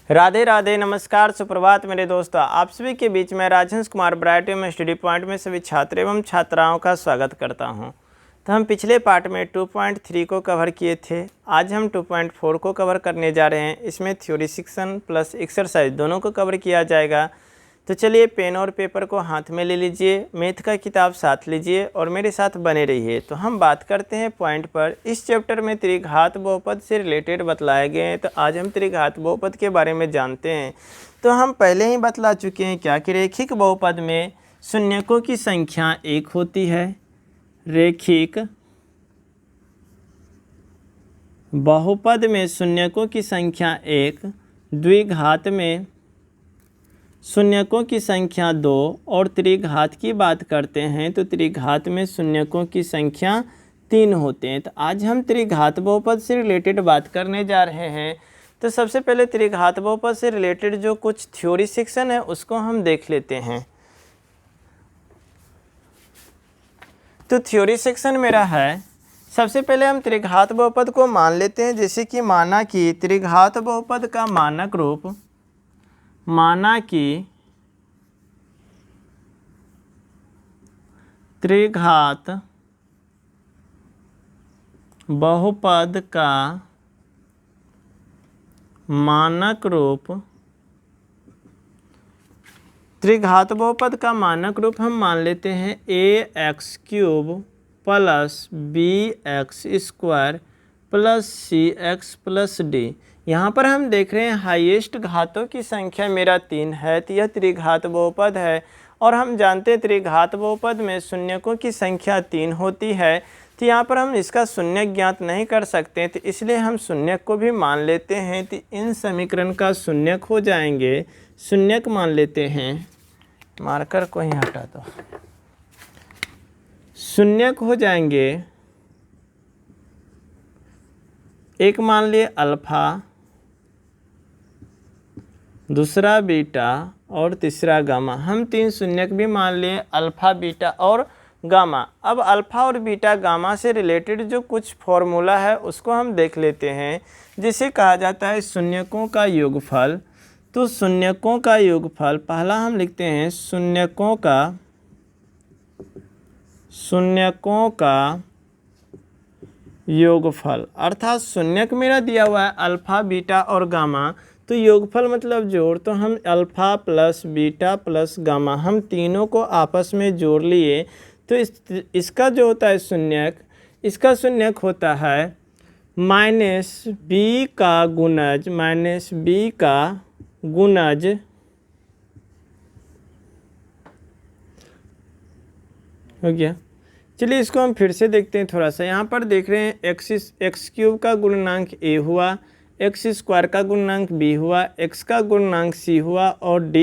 राधे राधे, नमस्कार, सुप्रभात मेरे दोस्तों। आप सभी के बीच में राजहंस कुमार ब्राइट में स्टडी पॉइंट में सभी छात्र एवं छात्राओं का स्वागत करता हूं। तो हम पिछले पार्ट में 2.3 को कवर किए थे। आज हम 2.4 को कवर करने जा रहे हैं। इसमें थ्योरी सेक्शन प्लस एक्सरसाइज दोनों को कवर किया जाएगा। तो चलिए पेन और पेपर को हाथ में ले लीजिए, मैथ का किताब साथ लीजिए और मेरे साथ बने रहिए। तो हम बात करते हैं पॉइंट पर। इस चैप्टर में त्रिघात बहुपद से रिलेटेड बतलाए गए हैं। तो आज हम त्रिघात बहुपद के बारे में जानते हैं। तो हम पहले ही बतला चुके हैं क्या कि रैखिक बहुपद में शून्यकों की संख्या 1 होती है। रैखिक बहुपद में शून्यकों की संख्या 1, द्विघात में शून्यकों की संख्या 2 और त्रिघात की बात करते हैं तो त्रिघात में शून्यकों की संख्या 3 होते हैं। तो आज हम त्रिघात बहुपद से रिलेटेड बात करने जा रहे हैं। तो सबसे पहले त्रिघात बहुपद से रिलेटेड जो कुछ थ्योरी सेक्शन है उसको हम देख लेते हैं। तो थ्योरी सेक्शन मेरा है, सबसे पहले हम त्रिघात बहुपद को मान लेते हैं। जैसे कि माना कि त्रिघात बहुपद का मानक रूप, माना कि त्रिघात बहुपद का मानक रूप, त्रिघात बहुपद का मानक रूप हम मान लेते हैं ax³ plus bx² plus cx+ d। यहाँ पर हम देख रहे हैं हाईएस्ट घातों की संख्या मेरा 3 है। तो यह त्रिघात बहुपद है और हम जानते हैं त्रिघात बहुपद में शून्यकों की संख्या 3 होती है। तो यहाँ पर हम इसका शून्यक ज्ञात नहीं कर सकते, तो इसलिए हम शून्यक को भी मान लेते हैं। तो इन समीकरण का शून्यक हो जाएंगे, शून्यक मान लेते हैं। मार्कर को ही हटा दो। शून्यक हो जाएंगे, एक मान लिए अल्फा, दूसरा बीटा और तीसरा गामा। हम 3 शून्यक भी मान लिए, अल्फा, बीटा और गामा। अब अल्फा और बीटा गामा से रिलेटेड जो कुछ फॉर्मूला है उसको हम देख लेते हैं, जिसे कहा जाता है शून्यकों का योगफल। तो शून्यकों का योगफल पहला हम लिखते हैं शून्यकों का योगफल, अर्थात शून्यक मेरा दिया हुआ है अल्फा, बीटा और गामा। तो योगफल मतलब जोड़, तो हम alpha plus beta plus gamma हम तीनों को आपस में जोड़ लिए। तो इसका जो होता है शून्यक, इसका शून्यक होता है -b का गुणज, -b का गुणज हो गया। चलिए इसको हम फिर से देखते हैं थोड़ा सा। यहाँ पर देख रहे हैं x³ का गुणनांक a हुआ, x² का गुणनांक b हुआ, x का गुणनांक c हुआ और d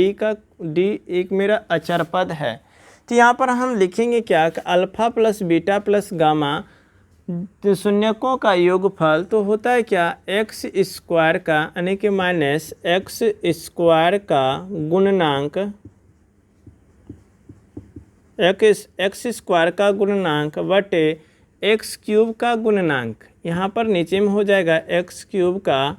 एक मेरा अचर पद है। तो यहाँ पर हम लिखेंगे क्या कि alpha plus beta plus gamma शून्यकों का योगफल तो होता है क्या, x² का यानी कि -x² का गुणनांक, x² का गुणनांक बटे x³ का गुणनांक। यहाँ पर नीचे में हो जाएगा x³ का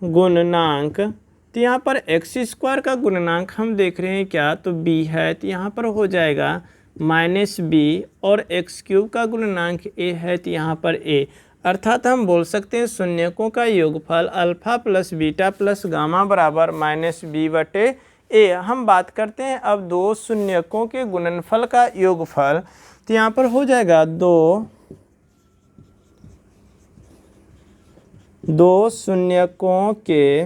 गुणनांक। तो यहाँ पर x² का गुणनांक हम देख रहे हैं क्या, तो b है। तो यहाँ पर हो जाएगा -b और x³ का गुणनांक a है। तो यहाँ पर a, अर्थात हम बोल सकते हैं शून्यकों का योगफल alpha plus beta plus gamma बराबर -b बटे a। हम बात करते हैं अब दो शून्यकों के गुणनफल का योगफल। तो यहाँ पर हो जाएगा दो शून्यकों के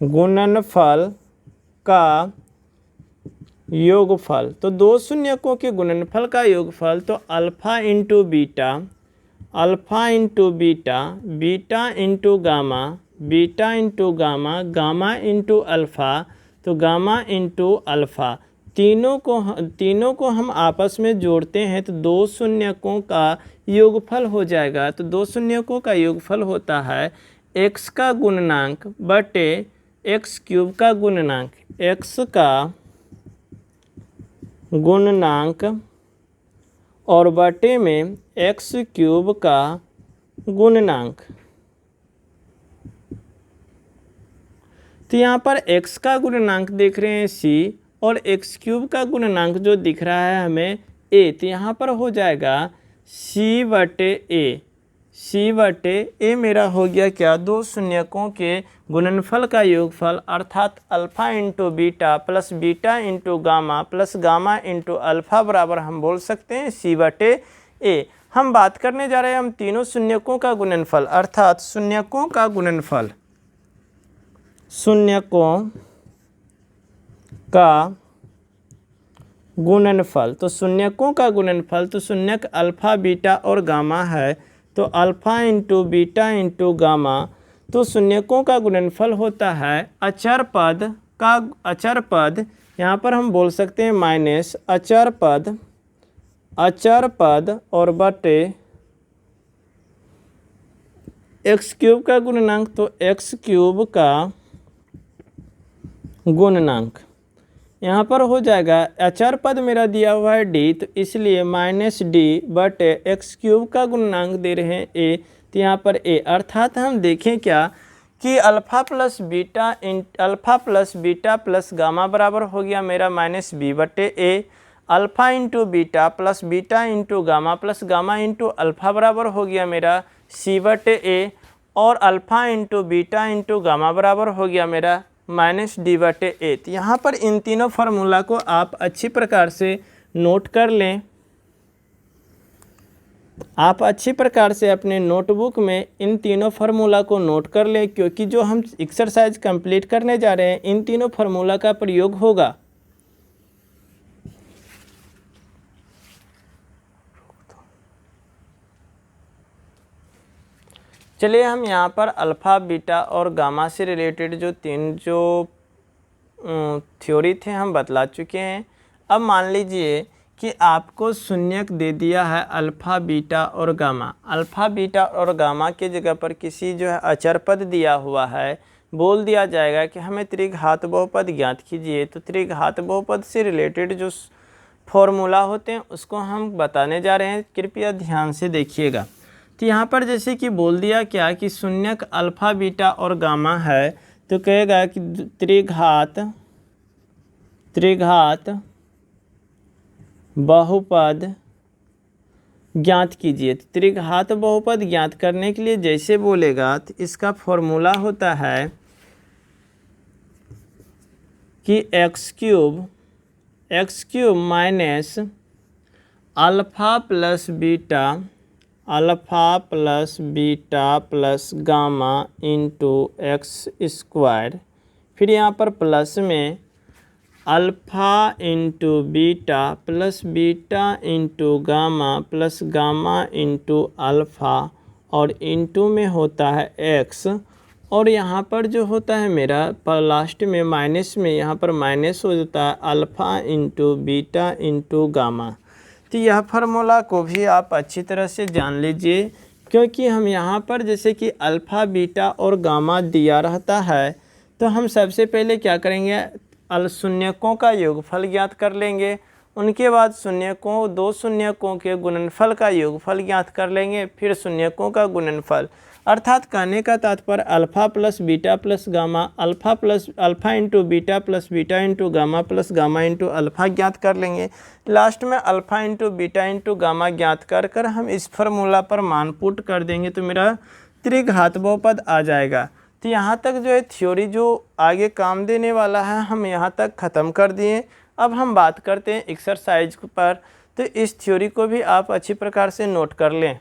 गुणनफल का योगफल। तो दो शून्यकों के गुणनफल का योगफल तो alpha into beta, alpha into beta, beta into gamma, beta into gamma, gamma into alpha, तो गामा इंटू अल्फ़ा। तीनों को हम आपस में जोड़ते हैं तो दो शून्यकों का योगफल हो जाएगा। तो दो शून्यकों का योगफल होता है x का गुणनांक बटे x³ का गुणनांक, x का गुणनांक और बटे में x³ का गुणनांक। तो यहाँ पर x का गुणनांक देख रहे हैं c और x क्यूब का गुणनांक जो दिख रहा है हमें a, तो यहाँ पर हो जाएगा c/a मेरा हो गया क्या, दो शून्यकों के गुणनफल का योगफल अर्थात alpha into beta plus beta into gamma plus gamma into alpha बराबर हम बोल सकते हैं c/a। हम बात करने जा रहे हैं हम तीनों शून्यकों का गुणनफल अर्थात शून्यकों का गुणनफल, शून्यकों का गुणनफल। तो शून्यकों का गुणनफल, तो शून्यक अल्फा बीटा और गामा है, तो alpha into beta into gamma. तो शून्यकों का गुणनफल होता है अचर पद का, अचर पद यहाँ पर हम बोल सकते हैं माइनस अचर पद और बटे एक्स क्यूब का गुणनांक, तो एक्स क्यूब का गुणनांक यहाँ पर हो जाएगा, अचर पद मेरा दिया हुआ है डी, तो इसलिए माइनस डी बटे एक्स क्यूब का गुणनांक दे रहे हैं ए, तो यहाँ पर ए अर्थात हम देखें क्या कि alpha plus beta plus gamma बराबर हो गया मेरा माइनस बी बटे A, alpha into beta plus beta into gamma plus gamma into alpha बराबर हो गया मेरा सी बटे ए, और alpha into beta into gamma बराबर हो गया मेरा माइनस डी बटे ए। तो यहाँ पर इन तीनों फार्मूला को आप अच्छी प्रकार से नोट कर लें, आप अच्छी प्रकार से अपने नोटबुक में इन तीनों फार्मूला को नोट कर लें, क्योंकि जो हम एक्सरसाइज कंप्लीट करने जा रहे हैं इन तीनों फार्मूला का प्रयोग होगा। चलिए हम यहाँ पर अल्फ़ा बीटा और गामा से रिलेटेड जो तीन थ्योरी थे हम बतला चुके हैं। अब मान लीजिए कि आपको शून्यक दे दिया है अल्फ़ा बीटा और गामा, अल्फ़ा बीटा और गामा के जगह पर किसी जो है अचर पद दिया हुआ है, बोल दिया जाएगा कि हमें त्रिघात बहुपद ज्ञात कीजिए। तो त्रिघात बहुपद से रिलेटेड जो फॉर्मूला होते हैं उसको हम बताने जा रहे हैं, कृपया ध्यान से देखिएगा। तो यहाँ पर जैसे कि बोल दिया क्या कि शून्यक अल्फ़ा बीटा और गामा है, तो कहेगा कि त्रिघात बहुपद ज्ञात कीजिए। तो त्रिघात बहुपद ज्ञात करने के लिए जैसे बोलेगा तो इसका फॉर्मूला होता है कि x cube minus alpha plus beta plus gamma into x square, फिर यहाँ पर प्लस में alpha into beta plus beta into gamma plus gamma into alpha, और इंटू में होता है एक्स, और यहाँ पर जो होता है मेरा पर लास्ट में माइनस में यहाँ पर माइनस हो जाता है alpha into beta into gamma. तो यह फार्मूला को भी आप अच्छी तरह से जान लीजिए, क्योंकि हम यहाँ पर जैसे कि अल्फ़ा बीटा और गामा दिया रहता है, तो हम सबसे पहले क्या करेंगे, शून्यकों का योगफल ज्ञात कर लेंगे, उनके बाद दो शून्यकों के गुणनफल का योगफल ज्ञात कर लेंगे, फिर शून्यकों का गुणनफल, अर्थात कहने का तात्पर्य alpha plus beta plus gamma, alpha into beta plus beta into gamma plus gamma into alpha ज्ञात कर लेंगे। लास्ट में alpha into beta into gamma ज्ञात कर कर हम इस फार्मूला पर मान पुट कर देंगे, तो मेरा त्रिघात बहुपद आ जाएगा। तो यहाँ तक जो है थ्योरी जो आगे काम देने वाला है हम यहाँ तक ख़त्म कर दिए। अब हम बात करते हैं एक्सरसाइज पर, तो इस थ्योरी को भी आप अच्छी प्रकार से नोट कर लें।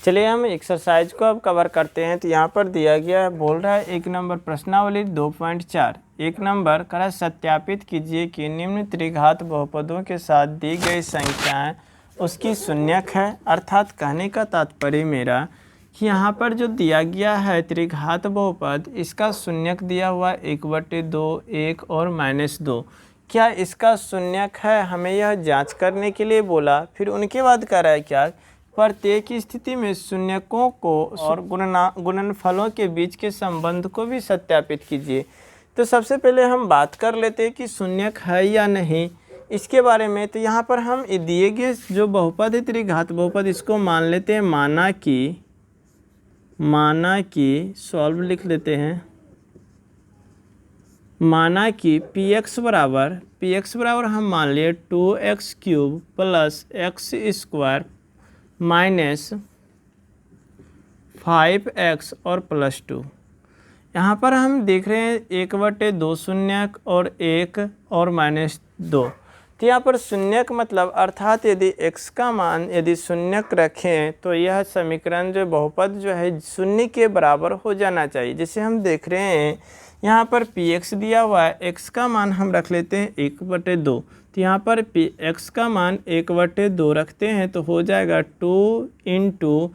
चलिए हम एक्सरसाइज को अब कवर करते हैं। तो यहाँ पर दिया गया है, बोल रहा है 1 नंबर प्रश्नावली 2.4, 1 नंबर कह रहा है सत्यापित कीजिए कि निम्न त्रिघात बहुपदों के साथ दी गई संख्याएं उसकी शून्यक है। अर्थात कहने का तात्पर्य मेरा कि यहाँ पर जो दिया गया है त्रिघात बहुपद, इसका शून्यक दिया हुआ 1/2, 1 और -2, क्या इसका शून्यक है, हमें यह जांच करने के लिए बोला। फिर उनके बाद कह रहा है क्या, प्रत्येक स्थिति में शून्यकों को और गुणनफलों के बीच के संबंध को भी सत्यापित कीजिए। तो सबसे पहले हम बात कर लेते हैं कि शून्यक है या नहीं, इसके बारे में। तो यहाँ पर हम दिए गए जो बहुपद है त्रिघात बहुपद, इसको मान लेते हैं माना कि सॉल्व लिख लेते हैं। माना कि पी एक्स बराबर हम मान लिए 2x³ plus x square minus 5x और प्लस 2। यहाँ पर हम देख रहे हैं 1/2 शून्यक और 1 और -2। तो यहाँ पर शून्यक मतलब अर्थात यदि x का मान यदि शून्यक रखें तो यह समीकरण जो बहुपद जो है शून्य के बराबर हो जाना चाहिए। जैसे हम देख रहे हैं यहाँ पर px दिया हुआ है, x का मान हम रख लेते हैं 1/2। तो यहाँ पर x का मान 1/2 रखते हैं तो हो जाएगा 2 ×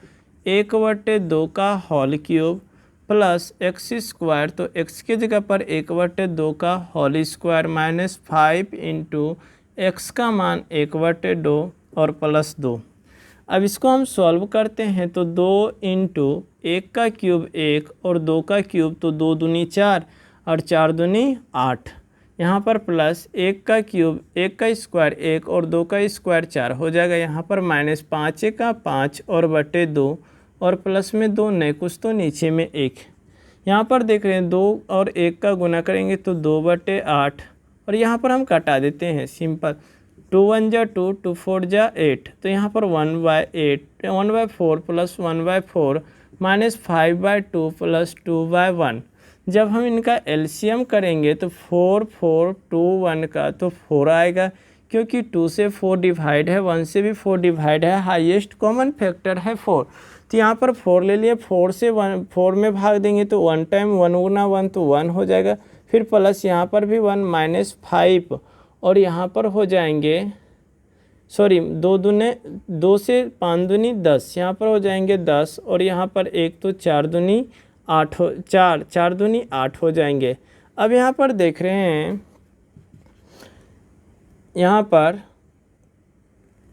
1/2 का whole cube plus x square, तो x की जगह पर 1/2 का होल स्क्वायर माइनस 5 × x का मान 1/2 और प्लस 2। अब इसको हम सॉल्व करते हैं तो 2 × 1 का क्यूब 1 और 2 का क्यूब तो 2 दूनी 4 और 4 दूनी 8। यहाँ पर प्लस 1 का क्यूब 1 का स्क्वायर 1 और 2 का स्क्वायर 4 हो जाएगा। यहाँ पर -5 का 5 और बटे 2 और प्लस में 2 नए कुछ तो नीचे में 1। यहाँ पर देख रहे हैं 2 और 1 का गुना करेंगे तो 2/8 और यहाँ पर हम कटा देते हैं सिंपल। 2 1 जा 2, 2 4 जा 8, तो यहाँ पर 1/8 1/4 प्लस 1/4 माइनस 5/2 प्लस 2/1। जब हम इनका एलसीएम करेंगे तो 4 4 2 1 का तो 4 आएगा, क्योंकि 2 से 4 डिवाइड है, 1 से भी 4 डिवाइड है, हाईएस्ट कॉमन फैक्टर है 4। तो यहाँ पर 4 ले लिए, 4 से 4 में भाग देंगे तो 1 टाइम 1 गुना 1 तो 1 हो जाएगा। फिर प्लस यहाँ पर भी 1 -5 और यहाँ पर हो जाएंगे 2 से 5 दूनी 10, यहाँ पर हो जाएंगे 10 और यहाँ पर 1 तो 4 दूनी 8 4 दूनी 8 हो जाएंगे। अब यहाँ पर देख रहे हैं यहाँ पर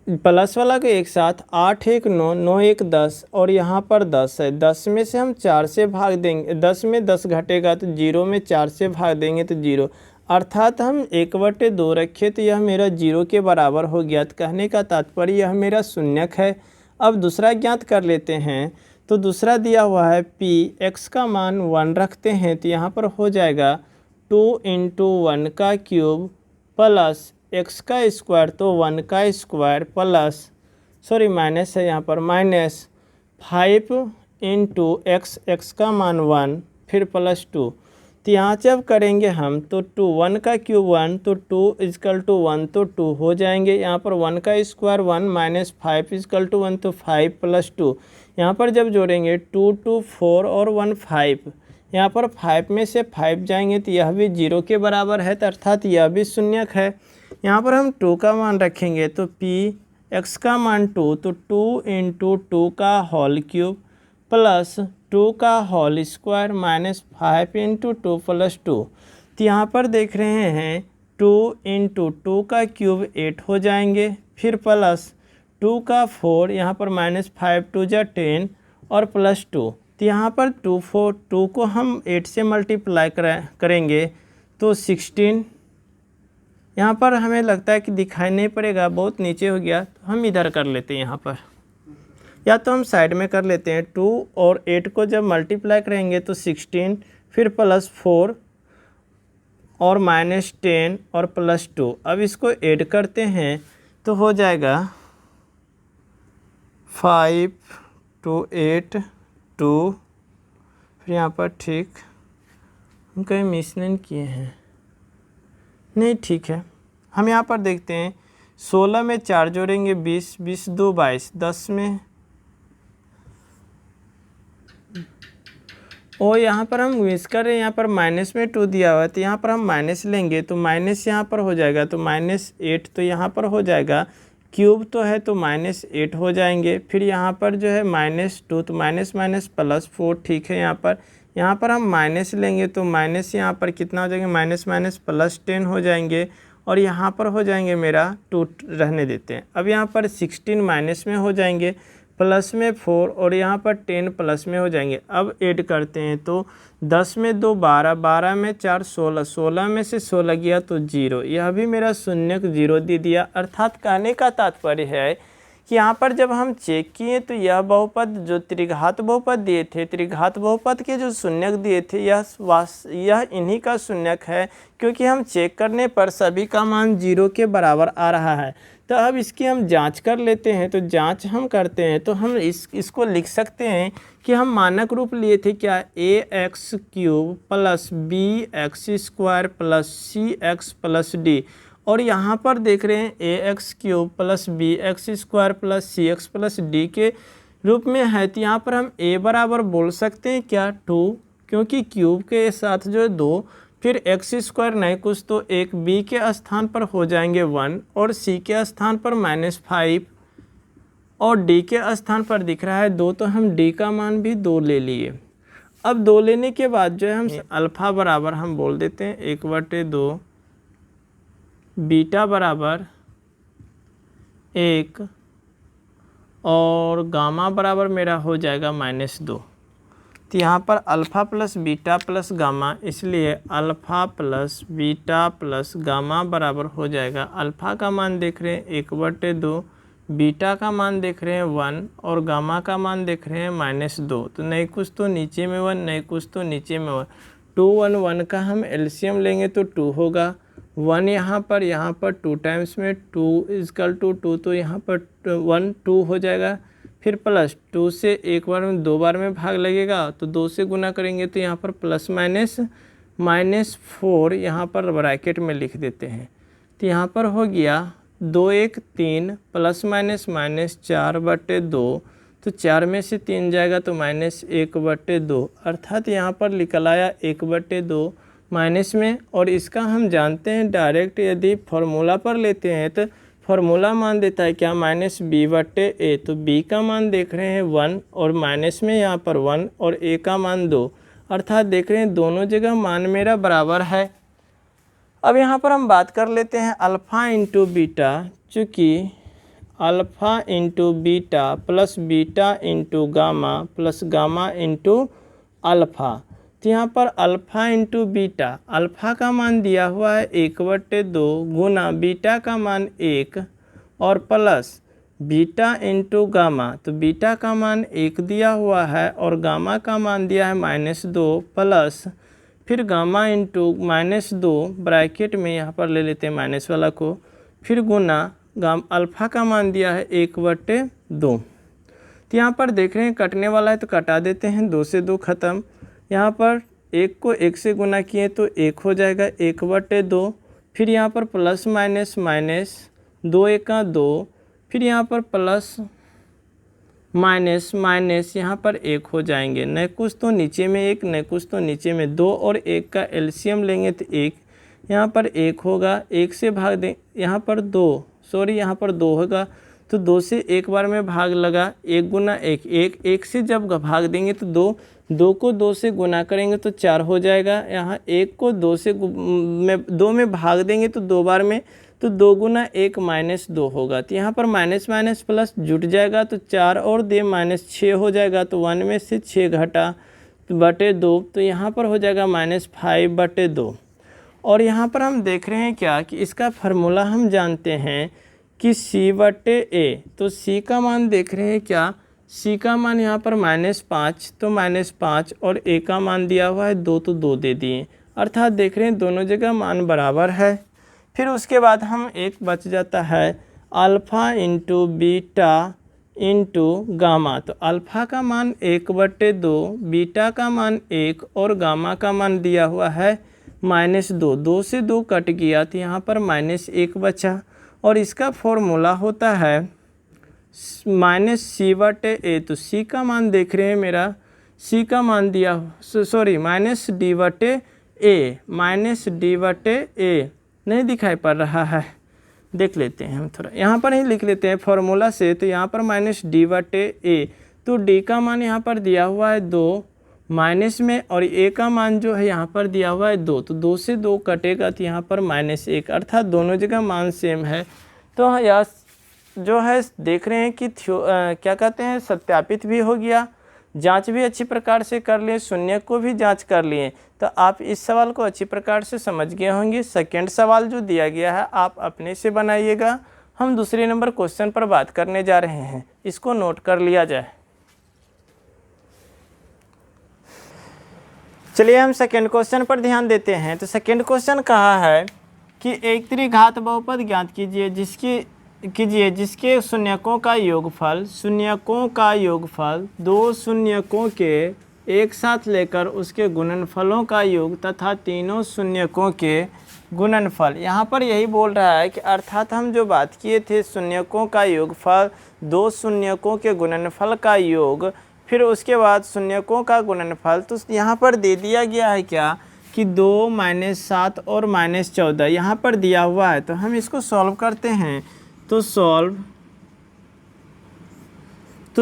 प्लस वाला के एक साथ 8 1 9 9 1 10 और यहाँ पर 10 है। 10 में से हम 4 से भाग देंगे, 10 में 10 घटेगा तो 0 में 4 से भाग देंगे तो 0, अर्थात हम 1/2 रखे तो यह मेरा 0 के बराबर हो गया। तो कहने का तात्पर्य यह मेरा शून्यक है। अब दूसरा ज्ञात कर लेते हैं। तो दूसरा दिया हुआ है p, x का मान 1 रखते हैं तो यहाँ पर हो जाएगा 2 × 1 का क्यूब प्लस x का स्क्वायर तो 1 का स्क्वायर प्लस माइनस है यहाँ पर माइनस 5 × x का मान 1 फिर प्लस 2। तो यहाँ जब करेंगे हम तो 2 1 का क्यूब 1 तो 2 = 1 तो 2 हो जाएंगे। यहाँ पर 1 का स्क्वायर 1 माइनस 5 = 1 तो 5 प्लस 2। यहाँ पर जब जोड़ेंगे 2 2 4 और 1 5, यहाँ पर 5 में से 5 जाएंगे तो यह भी 0 के बराबर है, तो अर्थात यह भी शून्यक है। यहाँ पर हम 2 का मान रखेंगे तो p x का मान 2 तो 2 × 2 का होल क्यूब प्लस 2 का होल स्क्वायर माइनस 5 × 2 प्लस 2। तो यहाँ पर देख रहे हैं 2 × 2 का क्यूब 8 हो जाएंगे, फिर प्लस 2 का 4, यहाँ पर -5 2 जा 10 और प्लस 2। तो यहाँ पर 2 को हम 8 से मल्टीप्लाई करेंगे तो 16। यहाँ पर हमें लगता है कि दिखाई नहीं पड़ेगा, बहुत नीचे हो गया, तो हम इधर कर लेते हैं यहाँ पर, या तो हम साइड में कर लेते हैं। 2 और 8 को जब मल्टीप्लाई करेंगे तो 16, फिर प्लस 4 और -10 और प्लस 2। अब इसको ऐड करते हैं तो हो जाएगा 5 2 8 2, फिर यहाँ पर ठीक हम कहीं मिस नहीं किए हैं, नहीं ठीक है। हम यहाँ पर देखते हैं 16 में 4 जोड़ेंगे 20 20 2 22, 10 में और यहाँ पर हम मिस कर रहे हैं, यहाँ पर माइनस में 2 दिया हुआ है तो यहाँ पर हम माइनस लेंगे तो माइनस यहाँ पर हो जाएगा तो -8, तो यहाँ पर हो जाएगा क्यूब तो है तो -8 हो जाएंगे। फिर यहाँ पर जो है -2 तो माइनस माइनस प्लस 4, ठीक है। यहाँ पर हम माइनस लेंगे तो माइनस यहाँ पर कितना हो जाएगा, माइनस माइनस प्लस 10 हो जाएंगे और यहाँ पर हो जाएंगे मेरा 2 रहने देते हैं। अब यहाँ पर 16 माइनस में हो जाएंगे प्लस में 4 और यहाँ पर 10 प्लस में हो जाएंगे। अब ऐड करते हैं तो 10 में 2 12, 12 में 4 16, 16 में से 16 गया तो 0, यह भी मेरा शून्यक 0 दे दिया। अर्थात कहने का तात्पर्य है कि यहाँ पर जब हम चेक किए तो यह बहुपद जो त्रिघात बहुपद दिए थे, त्रिघात बहुपद के जो शून्यक दिए थे यह इन्हीं का शून्यक है, क्योंकि हम चेक करने पर सभी का मान 0 के बराबर आ रहा है। तो अब इसकी हम जांच कर लेते हैं। तो जांच हम करते हैं तो हम इसको लिख सकते हैं कि हम मानक रूप लिए थे क्या, ax³ plus bx² plus cx plus d, और यहाँ पर देख रहे हैं ax³ plus bx² plus cx plus d के रूप में है। तो यहाँ पर हम a बराबर बोल सकते हैं क्या, 2, क्योंकि क्यूब के साथ जो है 2, फिर x² नहीं कुछ तो एक b के स्थान पर हो जाएंगे 1 और c के स्थान पर -5 और d के स्थान पर दिख रहा है 2, तो हम d का मान भी 2 ले लिए। अब 2 लेने के बाद जो है हम अल्फ़ा बराबर हम बोल देते हैं 1/2, बीटा बराबर 1 और गामा बराबर मेरा हो जाएगा -2। तो यहाँ पर alpha plus beta plus gamma, इसलिए alpha plus beta plus gamma बराबर हो जाएगा, अल्फ़ा का मान देख रहे हैं 1/2, बीटा का मान देख रहे हैं 1 और गामा का मान देख रहे हैं -2। तो नहीं कुछ तो नीचे में 1, नहीं कुछ तो नीचे में 1, 2 1 1 का हम एलसीएम लेंगे तो 2 होगा, 1 यहाँ पर 2 टाइम्स में 2 = 2, तो यहाँ पर 1 2 हो जाएगा, फिर प्लस 2 से एक बार में 2 बार में भाग लगेगा तो 2 से गुना करेंगे तो यहाँ पर प्लस -4 यहाँ पर ब्रैकेट में लिख देते हैं। तो यहाँ पर हो गया 2 1 3 प्लस माइनस 4/2, तो 4 में से 3 जाएगा तो -1/2, अर्थात यहाँ पर निकल आया 1/2 माइनस में। और इसका हम जानते हैं डायरेक्ट यदि फॉर्मूला पर लेते हैं तो फॉर्मूला मान देता है क्या, -b/a, तो b का मान देख रहे हैं 1 और माइनस में यहाँ पर 1 और a का मान 2, अर्थात देख रहे हैं दोनों जगह मान मेरा बराबर है। अब यहाँ पर हम बात कर लेते हैं अल्फ़ा इंटू बीटा, चूँकि alpha into beta plus beta into gamma plus gamma into alpha, तो यहाँ पर अल्फ़ा इंटू बीटा, अल्फ़ा का मान दिया हुआ है 1/2 गुना बीटा का मान 1 और प्लस बीटा इंटू गामा, तो बीटा का मान 1 दिया हुआ है और गामा का मान दिया है -2 प्लस फिर गामा इंटू -2 ब्रैकेट में यहाँ पर ले लेते हैं माइनस वाला को, फिर गुना अल्फ़ा का मान दिया है 1/2। तो यहाँ पर देख रहे हैं कटने वाला है तो कटा देते हैं, 2 से 2 ख़त्म, यहाँ पर 1 को 1 से गुना किए तो 1 हो जाएगा 1/2, फिर यहाँ पर प्लस माइनस 2 1 का 2, फिर यहाँ पर प्लस माइनस यहाँ पर 1 हो जाएंगे, न कुछ तो नीचे में 1 न कुछ तो नीचे में 2 और 1 का एलसीएम लेंगे तो 1, यहाँ पर 1 होगा, 1 से भाग दें यहाँ पर 2 होगा, तो 2 से एक बार में भाग लगा, 1 गुना 1 1 से जब भाग देंगे तो 2 को 2 से गुना करेंगे तो 4 हो जाएगा, यहाँ 1 को 2 में भाग देंगे तो 2 बार में, तो 2 गुना 1 -2 होगा, तो यहाँ पर माइनस प्लस जुट जाएगा तो 4 और 2 -6 हो जाएगा, तो 1 में से 6 घटा बटे 2, तो यहाँ पर हो जाएगा -5/2। और यहाँ पर हम देख रहे हैं क्या कि इसका फार्मूला हम जानते हैं कि c/a, तो c का मान देख रहे हैं क्या, c का मान यहाँ पर -5, तो -5 और a का मान दिया हुआ है 2, तो 2 दे दिए, अर्थात देख रहे हैं दोनों जगह मान बराबर है। फिर उसके बाद हम एक बच जाता है alpha into beta into gamma, तो अल्फ़ा का मान 1/2, बीटा का मान 1 और गामा का मान दिया हुआ है -2, 2 से 2 कट गया तो यहाँ पर -1 बचा, और इसका फॉर्मूला होता है -c/a, तो c का मान देख रहे हैं मेरा, c का मान दिया -d/a नहीं दिखाई पड़ रहा है, देख लेते हैं हम थोड़ा, यहाँ पर ही लिख लेते हैं फॉर्मूला से, तो यहाँ पर -d/a, तो d का मान यहाँ पर दिया हुआ है 2 माइनस में, और a का मान जो है यहाँ पर दिया हुआ है 2, तो 2 से 2 कटेगा तो यहाँ पर -1, अर्थात दोनों जगह मान सेम है। तो यह जो है देख रहे हैं कि क्या कहते हैं सत्यापित भी हो गया, जांच भी अच्छी प्रकार से कर लिए, शून्य को भी जांच कर लिए। तो आप इस सवाल को अच्छी प्रकार से समझ गए होंगे। सेकेंड सवाल जो दिया गया है आप अपने से बनाइएगा। हम दूसरे नंबर क्वेश्चन पर बात करने जा रहे हैं, इसको नोट कर लिया जाए। चलिए हम सेकेंड क्वेश्चन पर ध्यान देते हैं। तो सेकेंड क्वेश्चन कहा है कि एक त्रिघात बहुपद ज्ञात कीजिए जिसके शून्यकों का योगफल दो शून्यकों के एक साथ लेकर उसके गुणनफलों का योग तथा तीनों शून्यकों के गुणनफल। यहाँ पर यही बोल रहा है कि अर्थात हम जो बात किए थे शून्यकों का योगफल, दो शून्यकों के गुणनफल का योग, फिर उसके बाद शून्यकों का गुणनफल। तो यहाँ पर दे दिया गया है क्या कि 2 - 7 और -14 यहाँ पर दिया हुआ है। तो हम इसको सॉल्व करते हैं। तो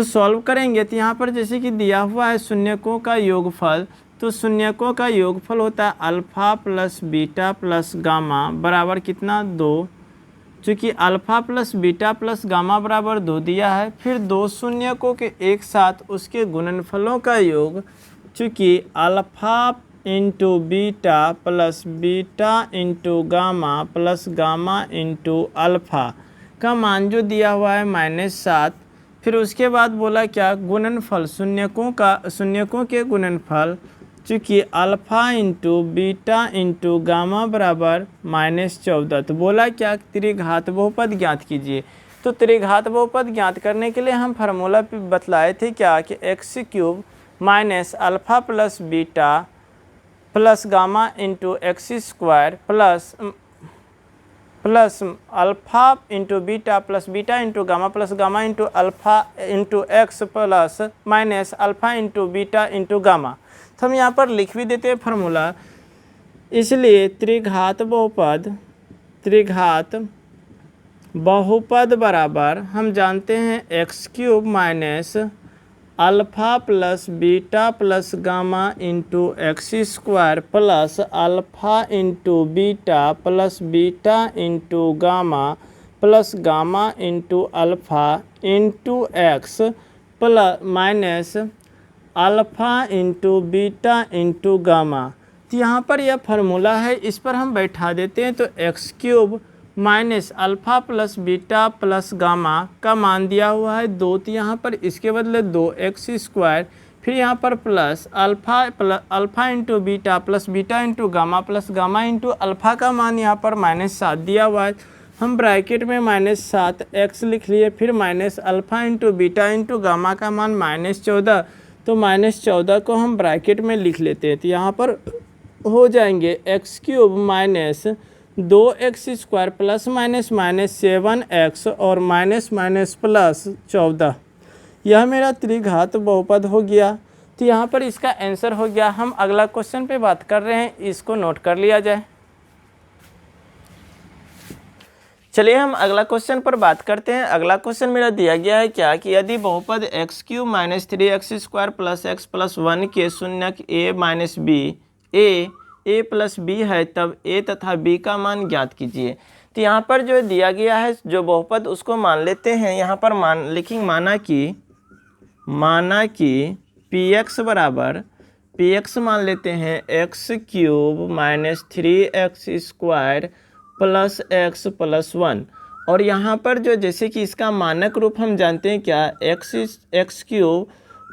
सॉल्व करेंगे तो यहाँ पर जैसे कि दिया हुआ है शून्यकों का योगफल, तो शून्यकों का योगफल होता है alpha plus beta plus gamma बराबर कितना 2। चूँकि alpha plus beta plus gamma बराबर 2 दिया है, फिर दो शून्यकों के एक साथ उसके गुणनफलों का योग, चूँकि alpha into beta plus beta into gamma plus gamma into alpha का मान जो दिया हुआ है -7। फिर उसके बाद बोला क्या गुणनफल शून्यकों के गुणनफल, चूँकि alpha into beta into gamma बराबर -14। तो बोला क्या त्रिघात बहुपद ज्ञात कीजिए। तो त्रिघात बहुपद ज्ञात करने के लिए हम फार्मूला बतलाए थे क्या कि x³ minus alpha plus beta plus gamma into x² plus alpha into beta plus beta into gamma into alpha into x plus minus alpha into beta into gamma. तो हम यहाँ पर लिख भी देते हैं फार्मूला। इसलिए त्रिघात बहुपद बराबर हम जानते हैं x³ minus alpha plus beta plus gamma into x² plus alpha into beta plus beta into gamma plus gamma into alpha into x plus minus alpha into beta into gamma. तो यहाँ पर यह फार्मूला है, इस पर हम बैठा देते हैं। तो x³ minus alpha plus beta plus gamma का मान दिया हुआ है 2, तो यहाँ पर इसके बदले 2x², फिर यहाँ पर plus alpha into beta plus beta into gamma plus gamma into alpha का मान यहाँ पर -7 दिया हुआ है। हम ब्रैकेट में -7x लिख लिए, फिर minus alpha into beta into gamma का मान -14। तो -14 को हम ब्रैकेट में लिख लेते हैं। तो यहाँ पर हो जाएंगे x³ minus 2x² plus minus -7x और माइनस प्लस 14। यह मेरा त्रिघात बहुपद हो गया। तो यहाँ पर इसका आंसर हो गया। हम अगला क्वेश्चन पे बात कर रहे हैं, इसको नोट कर लिया जाए। चलिए हम अगला क्वेश्चन पर बात करते हैं। अगला क्वेश्चन मेरा दिया गया है क्या कि यदि बहुपद x³ minus 3x² plus x plus 1 के शून्यक a प्लस b है, तब a तथा b का मान ज्ञात कीजिए। तो यहाँ पर जो दिया गया है जो बहुपद उसको मान लेते हैं। यहाँ पर माना कि px बराबर px मान लेते हैं x³ minus 3x² plus x plus 1। और यहाँ पर जो जैसे कि इसका मानक रूप हम जानते हैं क्या x³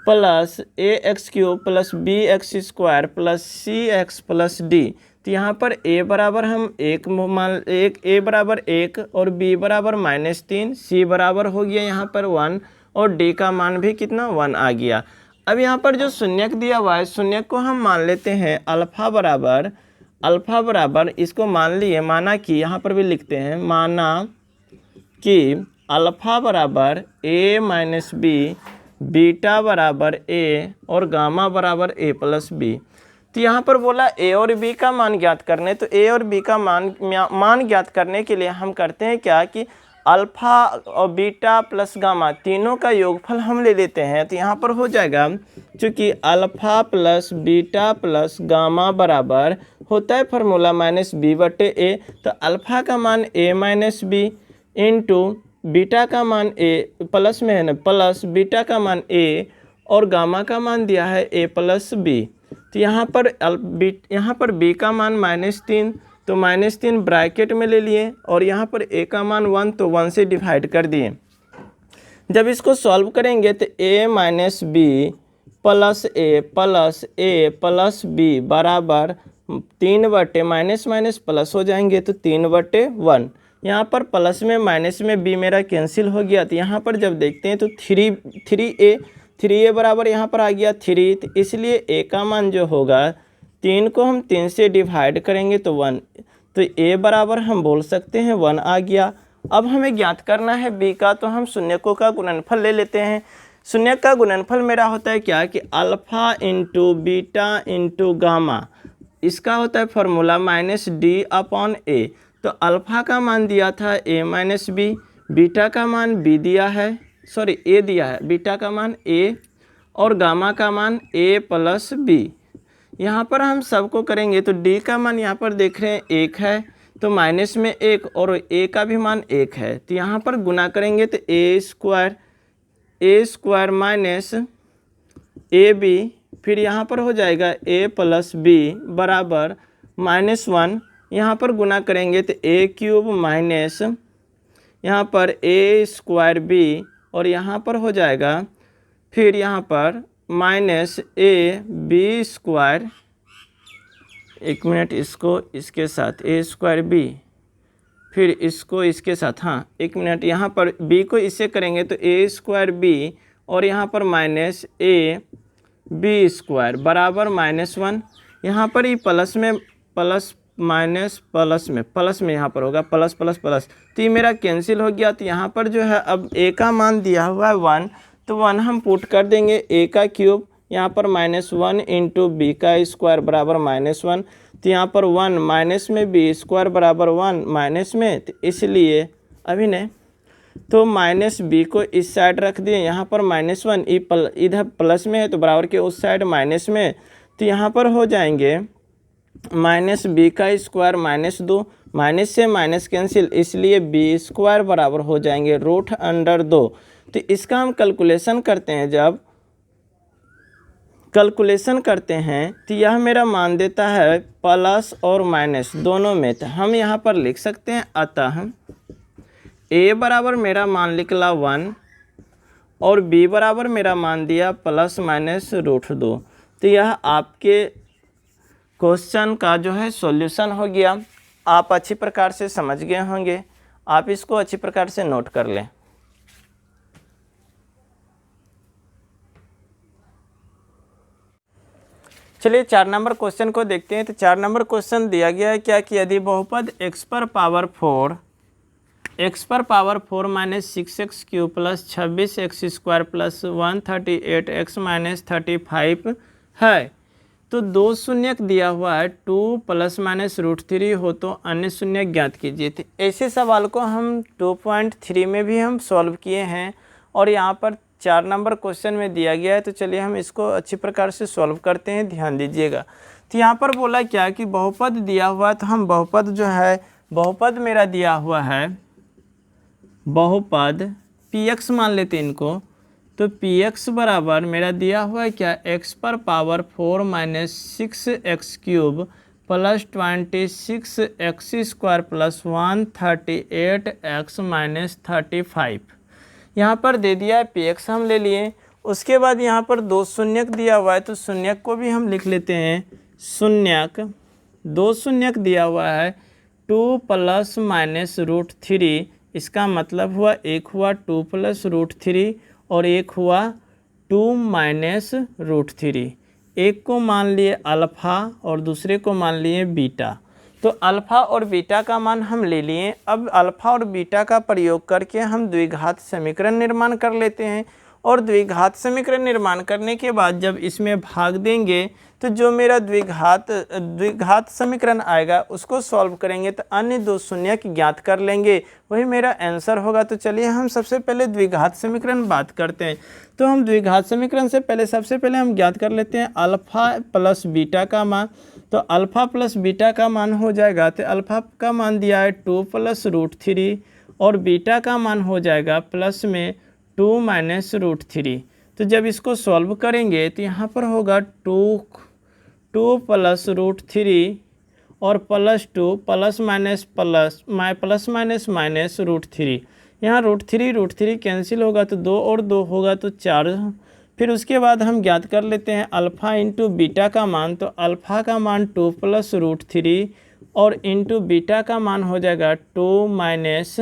plus ax³ plus bx² plus cx plus d। तो यहाँ पर a बराबर हम a बराबर 1 और b बराबर -3, c बराबर हो गया यहाँ पर 1 और d का मान भी कितना 1 आ गया। अब यहाँ पर जो शून्यक दिया हुआ है शून्यक को हम मान लेते हैं अल्फ़ा बराबर इसको मान लिए, माना कि यहाँ पर भी लिखते हैं माना कि अल्फ़ा बराबर a माइनस b, बीटा बराबर a और गामा बराबर a प्लस b। तो यहाँ पर बोला a और b का मान ज्ञात करने। तो a और b का मान ज्ञात करने के लिए हम करते हैं क्या कि अल्फ़ा और बीटा प्लस गामा तीनों का योगफल हम ले लेते हैं। तो यहाँ पर हो जाएगा चूँकि alpha plus beta plus gamma बराबर होता है फार्मूला -b/a। तो अल्फ़ा का मान a minus b into beta का मान ए प्लस में है ना, प्लस बीटा का मान ए और गामा का मान दिया है ए प्लस बी। तो यहाँ पर बी का मान -3, तो -3 ब्रैकेट में ले लिए और यहाँ पर ए का मान 1, तो 1 से डिवाइड कर दिए। जब इसको सॉल्व करेंगे तो a minus b plus a plus b बराबर 3/, माइनस माइनस प्लस हो जाएंगे तो 3/1। यहाँ पर प्लस में माइनस में b मेरा कैंसिल हो गया। तो यहाँ पर जब देखते हैं तो 3a बराबर यहाँ पर आ गया 3, तो इसलिए a का मान जो होगा 3 को हम 3 से डिवाइड करेंगे तो 1, तो a बराबर हम बोल सकते हैं 1 आ गया। अब हमें ज्ञात करना है b का, तो हम शून्यकों का गुणनफल ले लेते हैं। शून्य का गुणनफल मेरा होता है क्या कि alpha into beta into gamma, इसका होता है फॉर्मूला -d/a। तो अल्फा का मान दिया था a माइनस बी, बीटा का मान b दिया है, सॉरी a दिया है, बीटा का मान a और गामा का मान a प्लस b। यहाँ पर हम सबको करेंगे तो d का मान यहाँ पर देख रहे हैं 1 है, तो माइनस में 1 और a का भी मान 1 है, तो यहाँ पर गुना करेंगे तो a स्क्वायर माइनस ab, फिर यहाँ पर हो जाएगा a प्लस b बराबर -1। यहाँ पर गुना करेंगे तो a³ माइनस यहाँ पर a स्क्वायर b और यहाँ पर हो जाएगा फिर यहाँ पर माइनस ab स्क्वायर, एक मिनट, इसको इसके साथ a स्क्वायर b, फिर इसको इसके साथ, हाँ एक मिनट, यहाँ पर b को इससे करेंगे तो a स्क्वायर b और यहाँ पर माइनस a b स्क्वायर बराबर -1। यहाँ पर ये प्लस में प्लस माइनस प्लस में यहाँ पर होगा प्लस प्लस प्लस, तो ये मेरा कैंसिल हो गया। तो यहाँ पर जो है अब a का मान दिया हुआ है 1, तो 1 हम पुट कर देंगे, a का क्यूब यहाँ पर -1 इंटू बी का स्क्वायर बराबर -1, तो यहाँ पर 1 माइनस में b स्क्वायर बराबर 1 माइनस में, तो इसलिए अभी नहीं, तो माइनस b को इस साइड रख दिए, यहाँ पर -1 इधर प्लस में है तो बराबर के उस साइड माइनस में, तो यहाँ पर हो जाएंगे -b का स्क्वायर -2, माइनस से माइनस कैंसिल, इसलिए b स्क्वायर बराबर हो जाएंगे √2। तो इसका हम कैलकुलेशन करते हैं, जब कैलकुलेशन करते हैं तो यह मेरा मान देता है प्लस और माइनस दोनों में, तो हम यहाँ पर लिख सकते हैं, अतः a बराबर मेरा मान निकला 1 और b बराबर मेरा मान दिया ±√2। तो यह आपके क्वेश्चन का जो है सॉल्यूशन हो गया। आप अच्छी प्रकार से समझ गए होंगे, आप इसको अच्छी प्रकार से नोट कर लें। चलिए 4 नंबर क्वेश्चन को देखते हैं। तो 4 नंबर क्वेश्चन दिया गया है क्या कि यदि बहुपद x पर power 4 -6x³ plus 26x² plus 138x minus 35 है, तो दो शून्यक दिया हुआ है 2 ± √3 हो तो अन्य शून्यक ज्ञात कीजिए। तो ऐसे सवाल को हम 2.3 में भी हम सॉल्व किए हैं और यहाँ पर 4 नंबर क्वेश्चन में दिया गया है। तो चलिए हम इसको अच्छी प्रकार से सॉल्व करते हैं, ध्यान दीजिएगा। तो यहाँ पर बोला क्या कि बहुपद दिया हुआ है, तो हम बहुपद जो है, बहुपद मेरा दिया हुआ है, बहुपद px मान लेते हैं इनको। तो px बराबर मेरा दिया हुआ है क्या, x पर power 4 -6x³ plus 26x² plus 138x minus 35। यहाँ पर दे दिया है px हम ले लिए। उसके बाद यहाँ पर दो शून्यक दिया हुआ है, तो शून्यक को भी हम लिख लेते हैं। शून्यक, दो शून्यक दिया हुआ है 2 ± √3, इसका मतलब हुआ एक हुआ 2 + √3 और एक हुआ 2 - √3। एक को मान लिए अल्फ़ा और दूसरे को मान लिए बीटा। तो अल्फ़ा और बीटा का मान हम ले लिए। अब अल्फ़ा और बीटा का प्रयोग करके हम द्विघात समीकरण निर्माण कर लेते हैं और द्विघात समीकरण निर्माण करने के बाद जब इसमें भाग देंगे तो जो मेरा द्विघात समीकरण आएगा उसको सॉल्व करेंगे तो अन्य दो शून्यक ज्ञात कर लेंगे, वही मेरा आंसर होगा। तो चलिए हम सबसे पहले द्विघात समीकरण बात करते हैं। तो हम द्विघात समीकरण से पहले सबसे पहले हम ज्ञात कर लेते हैं अल्फ़ा प्लस बीटा का मान। तो अल्फ़ा प्लस बीटा का मान हो जाएगा, तो अल्फ़ा का मान दिया है 2 + √3 और बीटा का मान हो जाएगा प्लस में 2 माइनस रूट 3। तो जब इसको सॉल्व करेंगे तो यहाँ पर होगा 2 प्लस रूट 3 और plus 2 plus minus minus root 3। यहाँ रूट थ्री कैंसिल होगा तो 2 और 2 होगा तो 4। फिर उसके बाद हम ज्ञात कर लेते हैं अल्फ़ा इंटू बीटा का मान। तो अल्फ़ा का मान 2 प्लस रूट 3 और इंटू बीटा का मान हो जाएगा 2 माइनस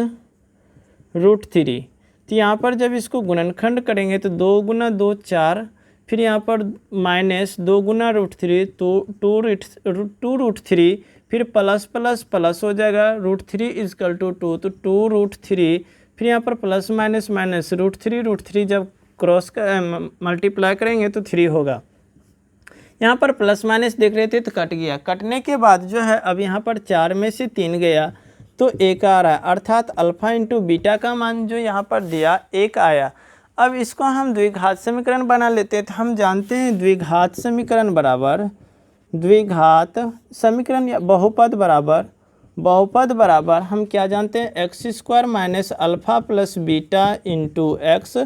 रूट 3। तो यहाँ पर जब इसको गुणनखंड करेंगे तो 2 गुना 2 4, फिर यहाँ पर माइनस 2 गुना रूट 3 तो 2 रूट 3, फिर प्लस प्लस प्लस हो जाएगा रूट 3 इजकल टू 2 तो 2 रूट 3, फिर यहाँ पर प्लस माइनस माइनस रूट 3 जब क्रॉस मल्टीप्लाई करेंगे तो 3 होगा। यहाँ पर प्लस माइनस देख रहे थे तो कट गया, कटने के बाद जो है अब यहाँ पर 4 में से 3 गया तो 1 आ रहा है, अर्थात अल्फ़ा इंटू बीटा का मान जो यहाँ पर दिया 1 आया। अब इसको हम द्विघात समीकरण बना लेते हैं। तो हम जानते हैं द्विघात समीकरण बराबर द्विघात समीकरण या बहुपद बराबर हम क्या जानते हैं x square minus alpha plus beta into x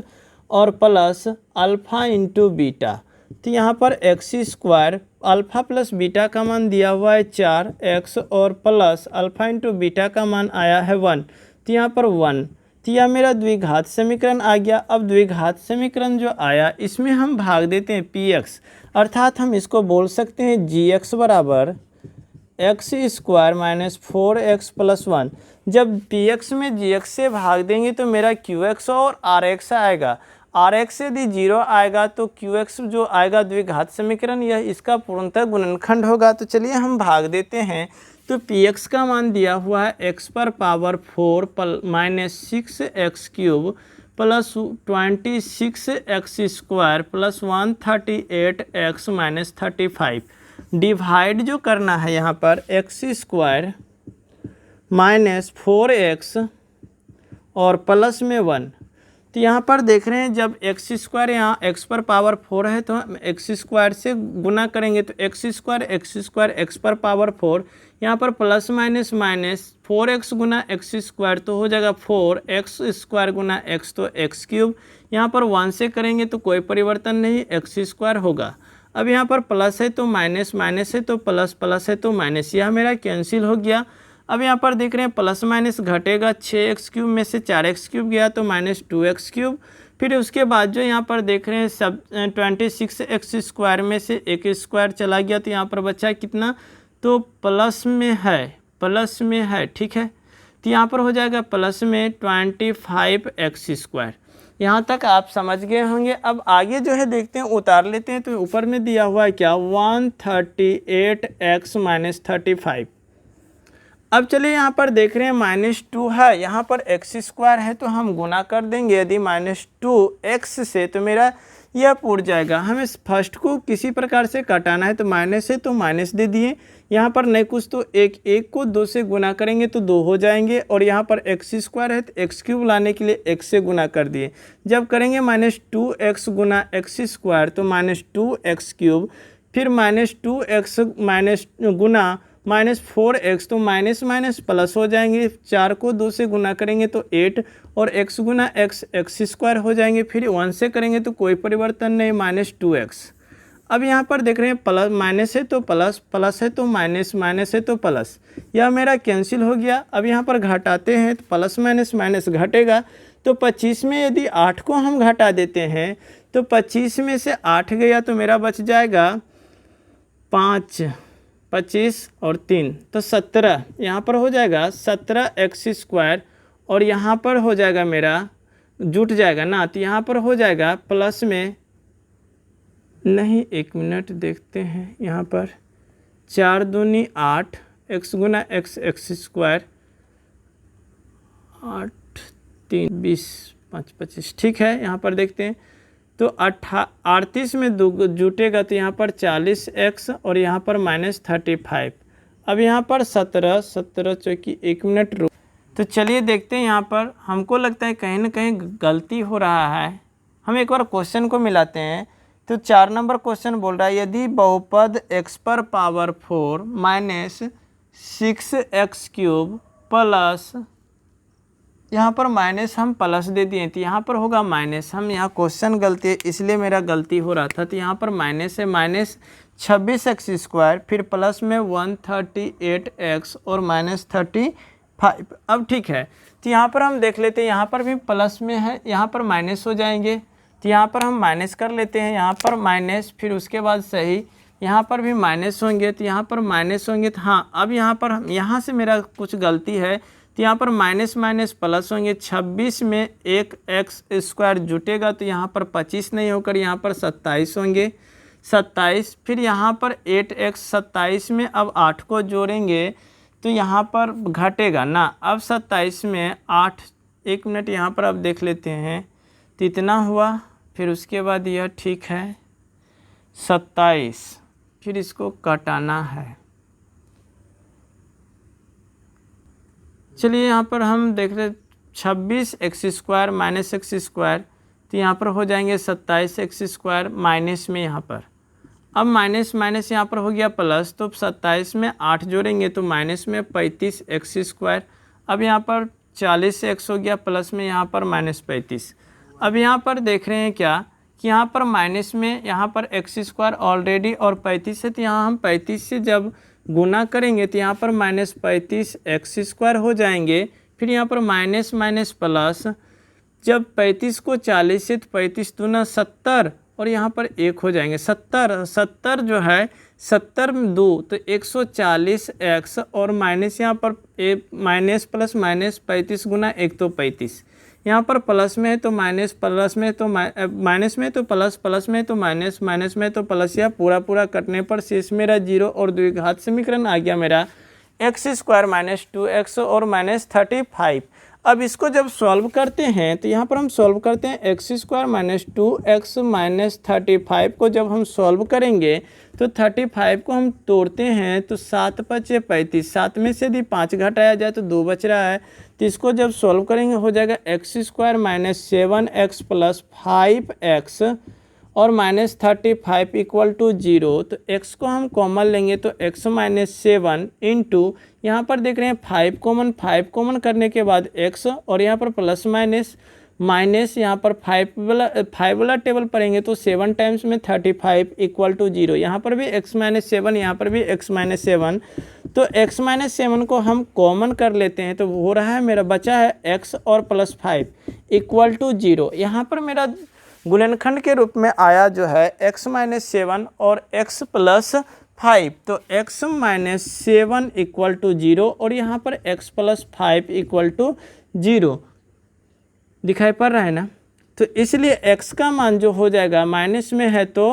और प्लस अल्फ़ा इंटू बीटा। तो यहाँ पर x square alpha plus beta का मान दिया हुआ है 4x और प्लस अल्फ़ा इंटू बीटा का मान आया है 1। तो यहाँ पर 1, तो यह मेरा द्विघात समीकरण आ गया। अब द्विघात समीकरण जो आया इसमें हम भाग देते हैं px, अर्थात हम इसको बोल सकते हैं gx बराबर x square minus 4x plus 1। जब px में gx से भाग देंगे तो मेरा qx और rx आएगा। rx यदि 0 आएगा तो qx जो आएगा द्विघात समीकरण यह इसका पूर्णतः गुणनखंड होगा। तो चलिए हम भाग देते हैं। तो px का मान दिया हुआ है x पर power 4 minus 6x cube plus 26x square plus 138x minus 35। Divide जो करना है यहाँ पर एक्स स्क्वायर माइनस 4x और प्लस में 1। तो यहाँ पर देख रहे हैं जब एक्स स्क्वायर यहाँ एक्स पर पावर 4 है तो हम एक्स स्क्वायर से गुना करेंगे तो एक्स स्क्वायर एक्स पर पावर 4, यहाँ पर प्लस माइनस माइनस 4x गुना एक्स स्क्वायर तो हो जाएगा 4x स्क्वायर गुना x तो x क्यूब। यहाँ पर 1 से करेंगे तो कोई परिवर्तन नहीं, एक्स स्क्वायर होगा। अब यहाँ पर प्लस है तो माइनस, माइनस है तो प्लस, प्लस है तो माइनस, यह मेरा कैंसिल हो गया। अब यहाँ पर देख रहे हैं प्लस माइनस घटेगा, 6x क्यूब में से 4x क्यूब गया तो माइनस 2x क्यूब। फिर उसके बाद जो यहाँ पर देख रहे हैं सब 26x स्क्वायर में से एक स्क्वायर चला गया तो यहाँ पर बचा कितना, तो प्लस में है ठीक है। तो यहाँ पर हो जाएगा प्लस में 25x स्क्वायर। यहाँ तक आप समझ गए होंगे। अब आगे जो है देखते हैं, उतार लेते हैं। तो ऊपर में दिया हुआ है क्या 138x माइनस 35। अब चलिए यहाँ पर देख रहे हैं -2 है, यहाँ पर x स्क्वायर है तो हम गुना कर देंगे यदि -2x से तो मेरा यह पूर जाएगा। हमें फर्स्ट को किसी प्रकार से कटाना है तो माइनस है तो माइनस दे दिए, यहाँ पर नहीं कुछ तो एक को 2 से गुना करेंगे तो 2 हो जाएंगे और यहाँ पर x स्क्वायर है तो x क्यूब लाने के लिए x से गुना कर दिए। जब करेंगे -2x गुना x स्क्वायर तो -2x क्यूब, फिर -2x माइनस गुना -4x तो माइनस माइनस प्लस हो जाएंगे, 4 को 2 से गुना करेंगे तो 8 और x गुना x स्क्वायर हो जाएंगे, फिर 1 से करेंगे तो कोई परिवर्तन नहीं -2x। अब यहाँ पर देख रहे हैं प्लस माइनस है तो प्लस, प्लस है तो माइनस, माइनस है तो प्लस, यह मेरा कैंसिल हो गया। अब यहाँ पर घटाते हैं तो प्लस माइनस माइनस घटेगा तो 25 में यदि 8 को हम घटा देते हैं तो 25 में से 8 गया तो मेरा बच जाएगा 5, 25 और 3 तो 17। यहाँ पर हो जाएगा 17x स्क्वायर और यहाँ पर हो जाएगा मेरा जुट जाएगा ना, तो यहाँ पर हो जाएगा प्लस में नहीं, 1 मिनट देखते हैं। यहाँ पर 4 दूनी 8 x गुना x स्क्वायर 8 3 20 5 25 ठीक है। यहाँ पर देखते हैं तो 38 में 2 जुटेगा तो यहाँ पर 40x और यहाँ पर -35। अब यहाँ पर 17 चौकी 1 मिनट रुक। तो चलिए देखते हैं, यहाँ पर हमको लगता है कहीं ना कहीं गलती हो रहा है। हम एक बार क्वेश्चन को मिलाते हैं। तो 4 नंबर क्वेश्चन बोल रहा है यदि बहुपद x पर power 4 minus 6x cube plus यहाँ पर माइनस हम प्लस दे दिए, तो यहाँ पर होगा माइनस। हम यहाँ क्वेश्चन गलती है इसलिए मेरा गलती हो रहा था, तो यहाँ पर माइनस है, माइनस 26x², फिर प्लस में 138x और माइनस 35। अब ठीक है, तो यहाँ पर हम देख लेते हैं, यहाँ पर भी प्लस में है, यहाँ पर माइनस हो जाएंगे, तो यहाँ पर हम माइनस कर लेते हैं, यहाँ पर माइनस, फिर उसके बाद सही, यहाँ पर भी माइनस होंगे, तो यहाँ पर माइनस होंगे, तो हाँ अब यहाँ पर यहाँ से मेरा कुछ गलती है, तो यहाँ पर माइनस माइनस प्लस होंगे। 26 में एक x² जुटेगा, तो यहाँ पर 25 नहीं होकर यहाँ पर 27 होंगे, 27। फिर यहाँ पर 8x, 27 में अब 8 को जोड़ेंगे तो यहाँ पर घटेगा ना, अब 27 में 8, 1 मिनट यहाँ पर अब देख लेते हैं, तो इतना हुआ, फिर उसके बाद यह ठीक है 27, फिर इसको कटाना है। चलिए यहाँ पर हम देख रहे 26x² माइनस x², तो यहाँ पर हो जाएंगे 27x² माइनस में यहाँ पर, अब माइनस माइनस यहाँ पर हो गया प्लस, तो 27 में 8 जोड़ेंगे तो माइनस में 35x², अब यहाँ पर 40x हो गया, प्लस में यहाँ पर माइनस 35। अब यहाँ पर देख रहे हैं क्या कि यहाँ पर माइनस में यहाँ पर x² ऑलरेडी और 35 है, तो यहाँ हम 35 से जब गुना करेंगे तो यहाँ पर माइनस 35x² हो जाएंगे, फिर यहाँ पर माइनस माइनस प्लस, जब 35 को 40 से, तो 35 दूना 70 और यहाँ पर 1 हो जाएंगे, 70 जो है 70 में 2 तो 140x और माइनस यहाँ पर माइनस प्लस माइनस 35 गुना 1 तो 35, यहाँ पर प्लस में है तो माइनस, प्लस में तो माइनस में तो प्लस, प्लस में तो माइनस, माइनस में तो प्लस, या पूरा पूरा कटने पर शेष मेरा 0 और द्विघात समीकरण आ गया मेरा x² माइनस 2x और माइनस 35। अब इसको जब सॉल्व करते हैं तो यहाँ पर हम सॉल्व करते हैं x² माइनस 2x माइनस 35 को जब हम सॉल्व करेंगे तो 35 को हम तोड़ते हैं तो 7 × 5 = 35, 7 में से यदि 5 घटाया जाए तो 2 बच रहा है, तो इसको जब सॉल्व करेंगे हो जाएगा x² minus 7x plus 5x और माइनस 35 इक्वल टू 0। तो x को हम कॉमन लेंगे तो x माइनस 7 इंटू यहाँ पर देख रहे हैं 5 कॉमन करने के बाद x और यहाँ पर प्लस माइनस माइनस यहाँ पर 5 वाला टेबल पढ़ेंगे तो 7 टाइम्स में 35 इक्वल टू 0। यहाँ पर भी x माइनस 7, यहाँ पर भी x माइनस 7, तो x माइनस 7 को हम कॉमन कर लेते हैं तो हो रहा है मेरा बचा है x और प्लस 5 इक्वल टू 0। यहाँ पर मेरा गुणनखंड के रूप में आया जो है x माइनस 7 और x प्लस 5, तो x माइनस 7 इक्वल टू 0 और यहाँ पर x प्लस 5 इक्वल टू 0 दिखाई पड़ रहा है ना। तो इसलिए x का मान जो हो जाएगा माइनस में है तो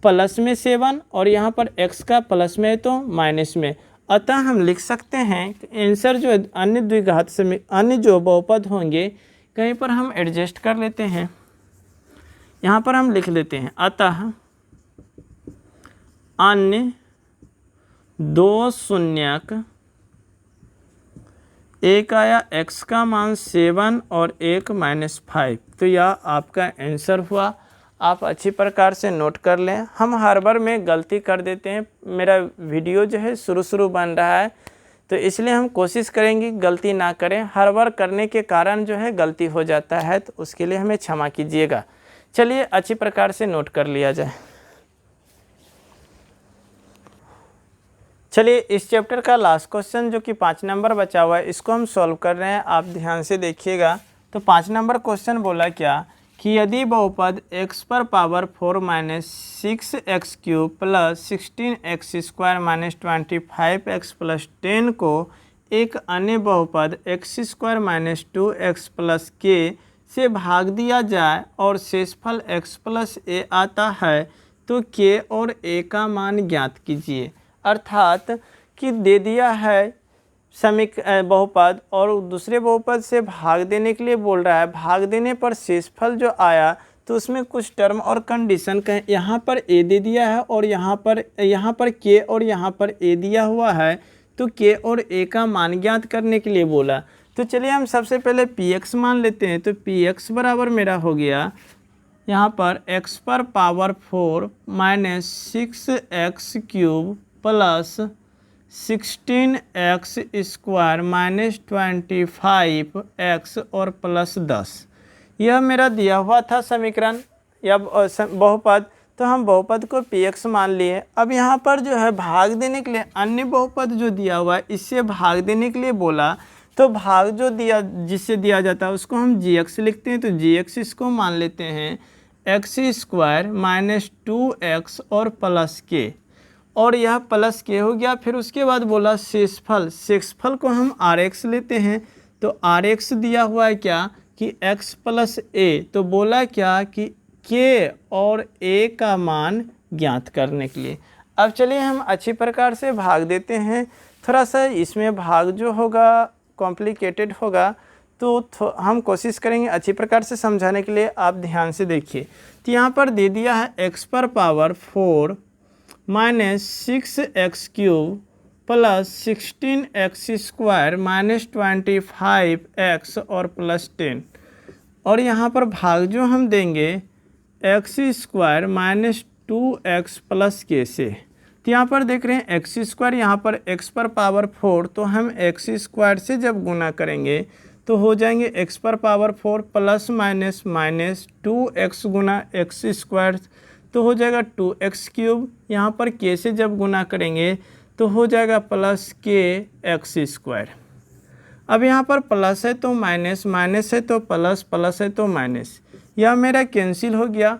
प्लस में 7 और यहाँ पर x का प्लस में है तो माइनस में, अतः हम लिख सकते हैं आंसर जो अन्य द्विघात से अन्य जो बहुपद होंगे कहीं पर हम एडजस्ट कर लेते हैं, यहाँ पर हम लिख लेते हैं अतः अन्य दो शून्यक एक आया x का मान 7 और 1 माइनस 5, तो यह आपका आंसर हुआ। आप अच्छी प्रकार से नोट कर लें, हम हर बार में गलती कर देते हैं, मेरा वीडियो जो है शुरू बन रहा है तो इसलिए हम कोशिश करेंगे गलती ना करें, हर बार करने के कारण जो है गलती हो जाता है, तो उसके लिए हमें क्षमा कीजिएगा। चलिए अच्छी प्रकार से नोट कर लिया जाए। चलिए इस चैप्टर का लास्ट क्वेश्चन जो कि 5 नंबर बचा हुआ है इसको हम सॉल्व कर रहे हैं, आप ध्यान से देखिएगा। तो 5 नंबर क्वेश्चन बोला क्या कि यदि बहुपद x पर power 4 minus 6x³ plus 16x² minus 25x plus 10 को एक अन्य बहुपद x² minus 2x plus k से भाग दिया जाए और शेषफल x प्लस a आता है तो k और a का मान ज्ञात कीजिए। अर्थात कि दे दिया है बहुपद और दूसरे बहुपद से भाग देने के लिए बोल रहा है, भाग देने पर शेषफल जो आया तो उसमें कुछ टर्म और कंडीशन कहें, यहाँ पर a दे दिया है और यहाँ पर k और यहाँ पर a दिया हुआ है, तो k और a का मान ज्ञात करने के लिए बोला। तो चलिए हम सबसे पहले px मान लेते हैं, तो px बराबर मेरा हो गया यहाँ पर x पर power 4 minus 6x³ plus 16x² minus 25x और प्लस 10। यह मेरा दिया हुआ था समीकरण या बहुपद, तो हम बहुपद को px मान लिए। अब यहाँ पर जो है भाग देने के लिए अन्य बहुपद जो दिया हुआ है इससे भाग देने के लिए बोला, तो भाग जो दिया जिससे दिया जाता है उसको हम gx लिखते हैं, तो gx इसको मान लेते हैं x² माइनस 2x और प्लस k, और यह प्लस के हो गया। फिर उसके बाद बोला शेषफल को हम rx लेते हैं, तो rx दिया हुआ है क्या कि x प्लस a, तो बोला क्या कि k और a का मान ज्ञात करने के लिए। अब चलिए हम अच्छी प्रकार से भाग देते हैं। थोड़ा सा इसमें भाग जो होगा कॉम्प्लिकेटेड होगा, तो हम कोशिश करेंगे अच्छी प्रकार से समझाने के लिए। आप ध्यान से देखिए, तो यहाँ पर दे दिया है x⁴ minus 6x³ plus 16x² minus 25x और प्लस 10, और यहाँ पर भाग जो हम देंगे x² minus 2x plus k से। तो यहाँ पर देख रहे हैं x², यहाँ पर x⁴ तो हम x² से जब गुना करेंगे तो हो जाएंगे x⁴ plus minus minus 2x गुना x², तो हो जाएगा 2x³। यहाँ पर k से जब गुना करेंगे तो हो जाएगा प्लस k x²। अब यहाँ पर प्लस है तो माइनस, माइनस है तो प्लस, प्लस है तो माइनस, यह मेरा कैंसिल हो गया।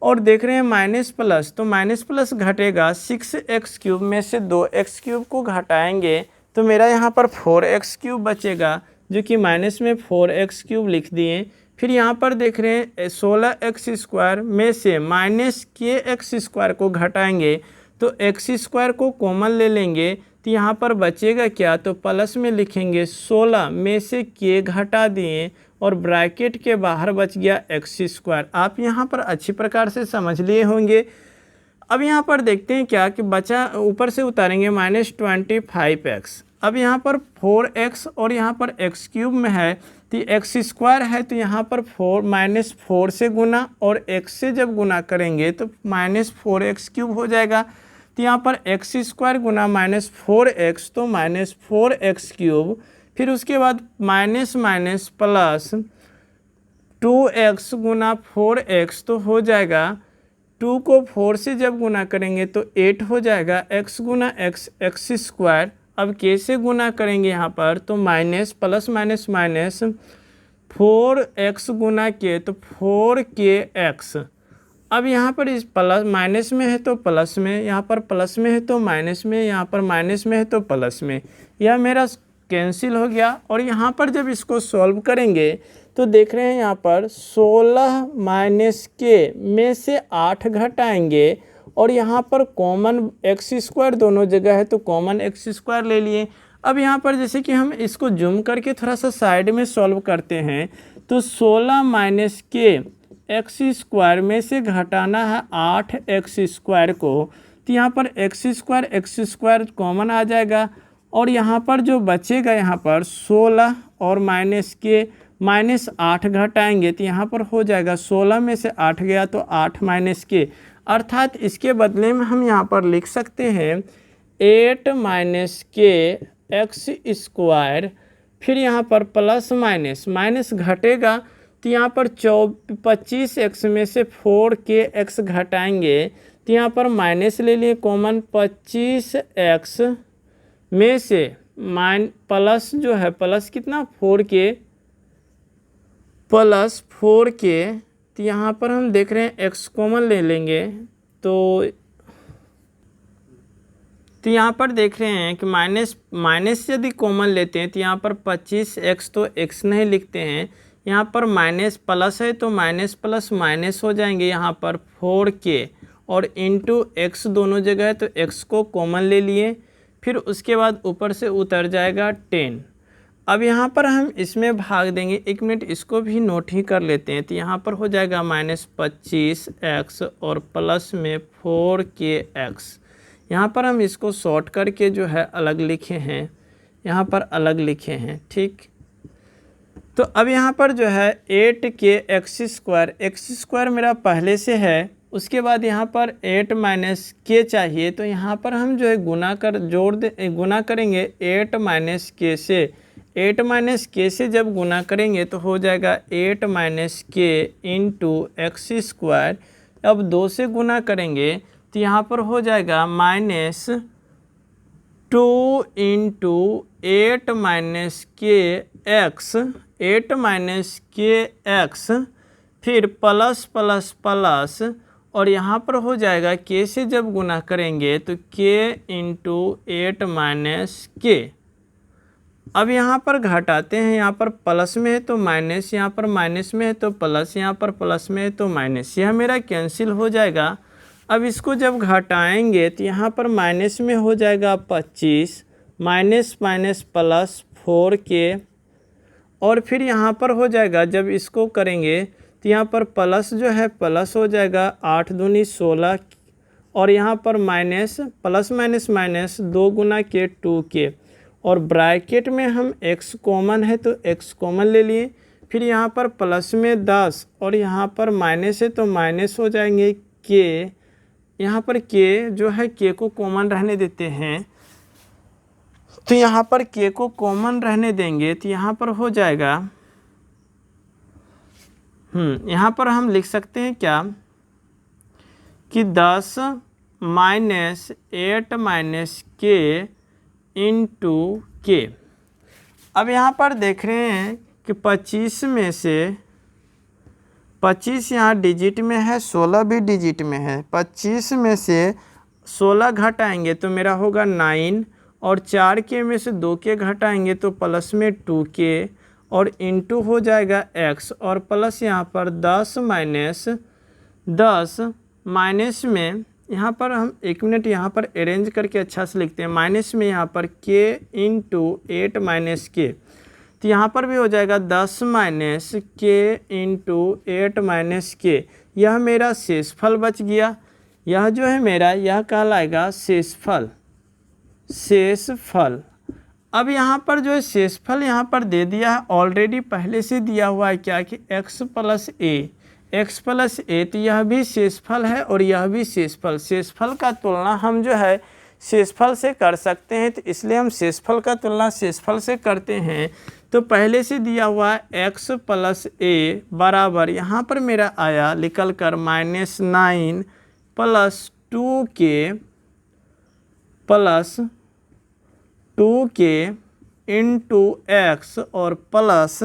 और देख रहे हैं माइनस प्लस, तो माइनस प्लस घटेगा, 6x³ में से 2x³ को घटाएंगे तो मेरा यहाँ पर 4x³ बचेगा, जो कि माइनस में 4x³ लिख दिए। फिर यहाँ पर देख रहे हैं 16x² में से माइनस kx² को घटाएंगे तो x² को कॉमन ले लेंगे, तो यहाँ पर बचेगा क्या, तो प्लस में लिखेंगे 16 में से k घटा दिए और ब्रैकेट के बाहर बच गया x²। आप यहाँ पर अच्छी प्रकार से समझ लिए होंगे। अब यहाँ पर देखते हैं क्या कि बचा, ऊपर से उतारेंगे माइनस 25x। अब यहाँ पर 4x और यहाँ पर x³ में है तो x² है, तो यहाँ पर माइनस 4 से गुना और x से जब गुना करेंगे तो माइनस 4x³ हो जाएगा। तो यहाँ पर x² गुना माइनस 4x तो माइनस 4x³, फिर उसके बाद माइनस माइनस प्लस 2x गुना 4x तो हो जाएगा, 2 को 4 से जब गुना करेंगे तो 8 हो जाएगा, x गुना x² अब k से गुना करेंगे यहाँ पर तो minus plus minus minus 4x गुना k तो 4kx। अब यहाँ पर इस प्लस माइनस में है तो प्लस में, यहाँ पर प्लस में है तो माइनस में, यहाँ पर माइनस में है तो प्लस में, यह मेरा कैंसिल हो गया। और यहाँ पर जब इसको सॉल्व करेंगे तो देख रहे हैं यहाँ पर 16 माइनस k में से 8 घटाएंगे और यहाँ पर कॉमन x² दोनों जगह है तो कॉमन x² ले लिए। अब यहाँ पर जैसे कि हम इसको जूम करके थोड़ा सा साइड में सॉल्व करते हैं तो 16 माइनस k x² में से घटाना है 8x² को, तो यहाँ पर x² कॉमन आ जाएगा और यहाँ पर जो बचेगा यहाँ पर 16 और माइनस k माइनस 8 घटाएंगे तो यहाँ पर हो जाएगा 16 में से 8 गया तो 8 माइनस k, अर्थात इसके बदले में हम यहाँ पर लिख सकते हैं 8 माइनस k x²। फिर यहाँ पर प्लस माइनस माइनस घटेगा तो यहाँ पर 25x में से 4kx घटाएंगे तो यहाँ पर माइनस ले लिए कॉमन, 25x में से प्लस जो है प्लस कितना 4k प्लस 4k, तो यहाँ पर हम देख रहे हैं x कॉमन ले लेंगे तो यहाँ पर देख रहे हैं कि माइनस यदि कॉमन लेते हैं तो यहाँ पर 25x तो x नहीं लिखते हैं, यहाँ पर माइनस प्लस है तो माइनस प्लस माइनस हो जाएंगे, यहाँ पर 4k और इंटू x दोनों जगह है तो x को कॉमन ले लिए। फिर उसके बाद ऊपर से उतर जाएगा 10। अब यहाँ पर हम इसमें भाग देंगे, 1 मिनट इसको भी नोट ही कर लेते हैं, तो यहाँ पर हो जाएगा माइनस 25x और प्लस में 4kx। यहाँ पर हम इसको शॉर्ट करके जो है अलग लिखे हैं, यहाँ पर अलग लिखे हैं, ठीक। तो अब यहाँ पर जो है 8k x² मेरा पहले से है उसके बाद यहाँ पर 8 माइनस के चाहिए, तो यहाँ पर हम जो है गुना करेंगे 8 माइनस के से। 8 माइनस के से जब गुना करेंगे तो हो जाएगा 8 माइनस के इंटू एक्स स्क्वायर। अब 2 से गुना करेंगे तो यहाँ पर हो जाएगा -2 इंटू 8 माइनस के एक्स, 8 माइनस के एक्स, फिर प्लस प्लस प्लस, और यहाँ पर हो जाएगा के से जब गुना करेंगे तो के इंटू 8 माइनस के। अब यहाँ पर घटाते हैं, यहाँ पर प्लस में है तो माइनस, यहाँ पर माइनस में है तो प्लस, यहाँ पर प्लस में है तो माइनस, यह मेरा कैंसिल हो जाएगा। अब इसको जब घटाएंगे तो यहाँ पर माइनस में हो जाएगा 25, माइनस माइनस प्लस 4k, और फिर यहाँ पर हो जाएगा जब इसको करेंगे तो यहाँ पर प्लस जो है प्लस हो जाएगा 8 दूनी 16, और यहाँ पर माइनस प्लस माइनस माइनस 2 गुना के 2k, और ब्रैकेट में हम x कॉमन है तो x कॉमन ले लिए। फिर यहाँ पर प्लस में 10 और यहाँ पर माइनस है तो माइनस हो जाएंगे k, यहाँ पर k जो है k को कॉमन रहने देते हैं, तो यहाँ पर k को कॉमन रहने देंगे तो यहाँ पर हो जाएगा यहाँ पर हम लिख सकते हैं क्या कि 10 माइनस 8 माइनस के इंटू के। अब यहाँ पर देख रहे हैं कि 25 में से 25 यहाँ डिजिट में है, 16 भी डिजिट में है। 25 में से 16 घटाएंगे तो मेरा होगा 9, और 4k में से 2k घटाएंगे तो प्लस में 2k, और इंटू हो जाएगा x, और प्लस यहाँ पर 10 माइनस 10 माइनस में, यहाँ पर हम 1 मिनट यहाँ पर अरेंज करके अच्छा से लिखते हैं, माइनस में यहाँ पर k इंटू 8 माइनस के, तो यहाँ पर भी हो जाएगा 10 माइनस के इंटू 8 माइनस के। यह मेरा शेषफल बच गया। यह जो है मेरा यह कहलाएगा शेषफल। शेषफल अब यहाँ पर जो है शेषफल यहाँ पर दे दिया है, ऑलरेडी पहले से दिया हुआ है क्या कि x प्लस ए, तो यह भी शेषफल है और यह भी शेषफल। शेषफल का तुलना हम जो है शेषफल से कर सकते हैं, तो इसलिए हम शेषफल का तुलना शेषफल से करते हैं। तो पहले से दिया हुआ है x प्लस ए बराबर, यहाँ पर मेरा आया निकल कर -9 plus 2k plus 2k into x, और प्लस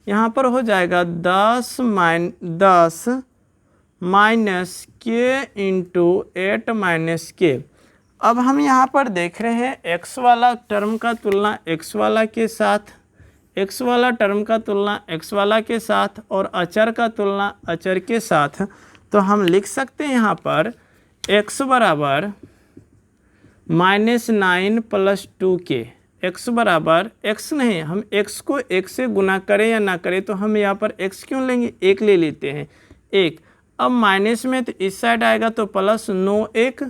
यहाँ पर हो जाएगा 10 माइनस के इंटू 8 माइनस के। अब हम यहाँ पर देख रहे हैं x वाला टर्म का तुलना x वाला के साथ, x वाला टर्म का तुलना x वाला के साथ, और अचर का तुलना अचर के साथ। तो हम लिख सकते हैं यहाँ पर x बराबर -9 प्लस 2k, x बराबर x नहीं, हम x को 1 से गुना करें या ना करें तो हम यहाँ पर x क्यों लेंगे, 1 ले लेते हैं 1। अब माइनस में तो इस साइड आएगा तो प्लस 9 1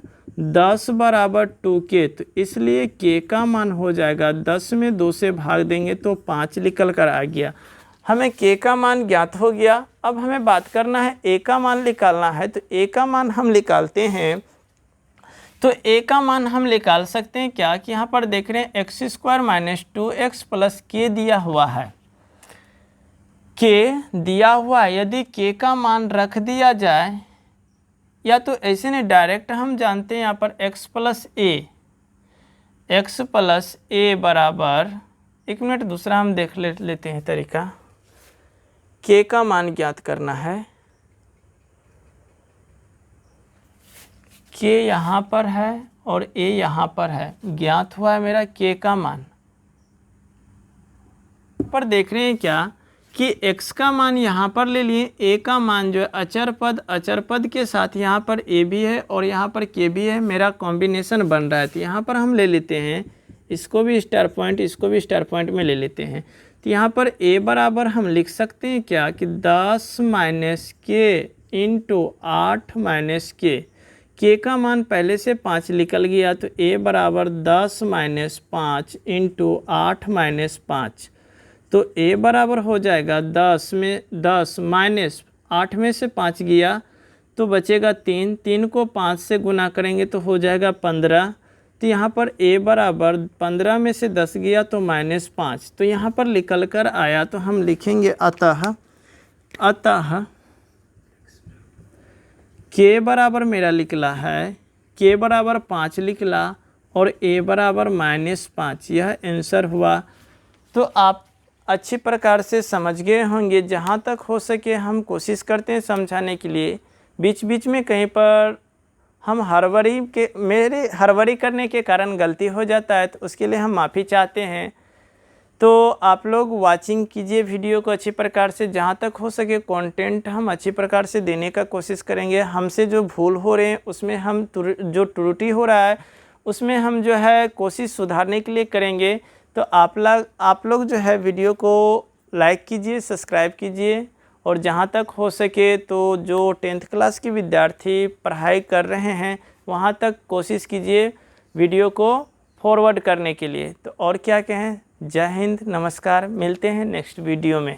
10 बराबर 2k, तो इसलिए k का मान हो जाएगा 10 में 2 से भाग देंगे तो 5 निकल कर आ गया। हमें k का मान ज्ञात हो गया। अब हमें बात करना है a का मान निकालना है, तो a का मान हम निकालते हैं। तो a का मान हम निकाल सकते हैं क्या कि यहाँ पर देख रहे हैं x square minus 2x plus के दिया हुआ है, k दिया हुआ है। यदि k का मान रख दिया जाए, या तो ऐसे नहीं डायरेक्ट हम जानते हैं यहाँ पर x प्लस ए बराबर, 1 मिनट दूसरा हम देख लेते हैं तरीका। k का मान ज्ञात करना है, k यहाँ पर है और a यहाँ पर है, ज्ञात हुआ है मेरा k का मान। पर देख रहे हैं क्या कि x का मान यहाँ पर ले लिए, a का मान जो है अचर पद के साथ यहाँ पर a भी है और यहाँ पर k भी है, मेरा कॉम्बिनेशन बन रहा है। तो यहाँ पर हम ले लेते हैं इसको भी स्टार पॉइंट, इसको भी स्टार पॉइंट में ले लेते हैं। तो यहाँ पर a बराबर हम लिख सकते हैं क्या कि 10 माइनस के इंटू 8 माइनस के। k का मान पहले से 5 निकल गया, तो a बराबर 10 माइनस 5 इंटू 8 माइनस 5। तो a बराबर हो जाएगा 10 में 10 माइनस 8 में से 5 गया तो बचेगा 3, 3 को 5 से गुना करेंगे तो हो जाएगा 15। तो यहाँ पर a बराबर 15 में से 10 गया तो -5। तो यहाँ पर निकल कर आया तो हम लिखेंगे अतः k बराबर मेरा निकला है, k बराबर 5 निकला और a बराबर -5, यह आंसर हुआ। तो आप अच्छी प्रकार से समझ गए होंगे। जहाँ तक हो सके हम कोशिश करते हैं समझाने के लिए, बीच बीच में कहीं पर हम हड़बड़ी करने के कारण गलती हो जाता है, तो उसके लिए हम माफ़ी चाहते हैं। तो आप लोग वाचिंग कीजिए वीडियो को अच्छी प्रकार से। जहाँ तक हो सके कंटेंट हम अच्छी प्रकार से देने का कोशिश करेंगे। हमसे जो भूल हो रहे हैं उसमें हम जो त्रुटि हो रहा है उसमें हम जो है कोशिश सुधारने के लिए करेंगे। तो आप लोग जो है वीडियो को लाइक कीजिए, सब्सक्राइब कीजिए, और जहाँ तक हो सके तो जो 10th क्लास के विद्यार्थी पढ़ाई कर रहे हैं वहाँ तक कोशिश कीजिए वीडियो को फॉरवर्ड करने के लिए। तो और क्या कहें, जय हिंद, नमस्कार, मिलते हैं नेक्स्ट वीडियो में।